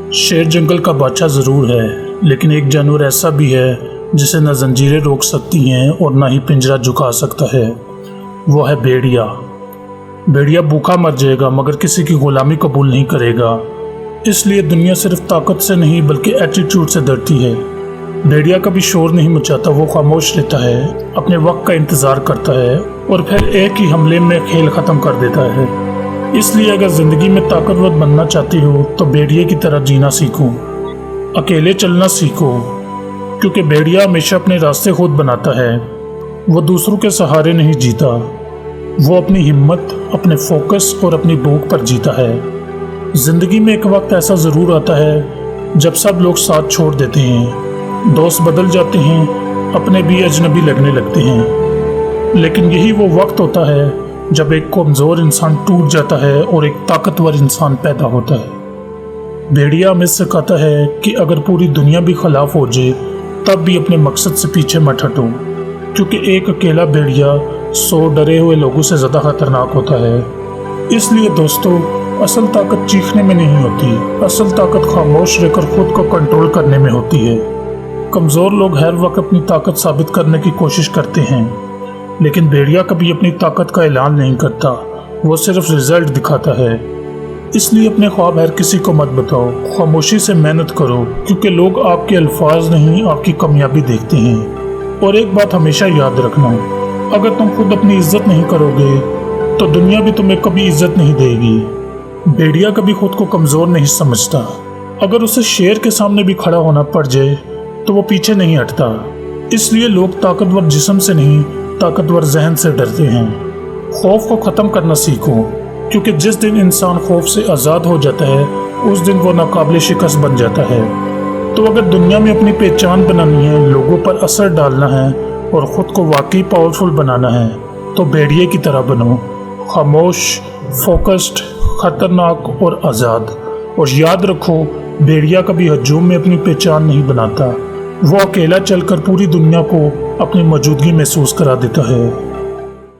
शेर जंगल का बादशाह ज़रूर है, लेकिन एक जानवर ऐसा भी है जिसे न जंजीरें रोक सकती हैं और ना ही पिंजरा झुका सकता है। वो है भेड़िया। भेड़िया भूखा मर जाएगा मगर किसी की गुलामी कबूल नहीं करेगा। इसलिए दुनिया सिर्फ ताकत से नहीं बल्कि एटीट्यूड से डरती है। भेड़िया कभी शोर नहीं मचाता, वो खामोश रहता है, अपने वक्त का इंतज़ार करता है और फिर एक ही हमले में खेल ख़त्म कर देता है। इसलिए अगर ज़िंदगी में ताकतवर बनना चाहती हो तो भेड़िए की तरह जीना सीखो, अकेले चलना सीखो, क्योंकि भेड़िया हमेशा अपने रास्ते खुद बनाता है। वो दूसरों के सहारे नहीं जीता, वो अपनी हिम्मत, अपने फोकस और अपनी भूख पर जीता है। ज़िंदगी में एक वक्त ऐसा ज़रूर आता है जब सब लोग साथ छोड़ देते हैं, दोस्त बदल जाते हैं, अपने भी अजनबी लगने लगते हैं। लेकिन यही वो वक्त होता है जब एक कमज़ोर इंसान टूट जाता है और एक ताकतवर इंसान पैदा होता है। भेड़िया हमें सिखाता है कि अगर पूरी दुनिया भी खिलाफ हो जाए तब भी अपने मकसद से पीछे मत हटो, क्योंकि एक अकेला भेड़िया 100 डरे हुए लोगों से ज़्यादा खतरनाक होता है। इसलिए दोस्तों, असल ताकत चीखने में नहीं होती, असल ताकत खामोश रहकर खुद को कंट्रोल करने में होती है। कमज़ोर लोग हर वक्त अपनी ताकत साबित करने की कोशिश करते हैं, लेकिन भेड़िया कभी अपनी ताकत का ऐलान नहीं करता, वो सिर्फ रिजल्ट दिखाता है। इसलिए अपने ख्वाब हर किसी को मत बताओ, खामोशी से मेहनत करो, क्योंकि लोग आपके अल्फाज नहीं आपकी कामयाबी देखते हैं। और एक बात हमेशा याद रखना, अगर तुम खुद अपनी इज्जत नहीं करोगे तो दुनिया भी तुम्हें कभी इज्जत नहीं देगी। भेड़िया कभी खुद को कमज़ोर नहीं समझता, अगर उसे शेर के सामने भी खड़ा होना पड़ जाए तो वो पीछे नहीं हटता। इसलिए लोग ताकतवर जिस्म से नहीं, ताकतवर जहन से डरते हैं। खौफ को ख़त्म करना सीखो, क्योंकि जिस दिन इंसान खौफ से आज़ाद हो जाता है उस दिन वो नाकाबिल शिकस्त बन जाता है। तो अगर दुनिया में अपनी पहचान बनानी है, लोगों पर असर डालना है और ख़ुद को वाकई पावरफुल बनाना है तो भेड़िए की तरह बनो, खामोश, फोकस्ड, ख़तरनाक और आज़ाद। और याद रखो, भेड़िया कभी हजूम में अपनी पहचान नहीं बनाता, वो अकेला चलकर पूरी दुनिया को अपनी मौजूदगी महसूस करा देता है।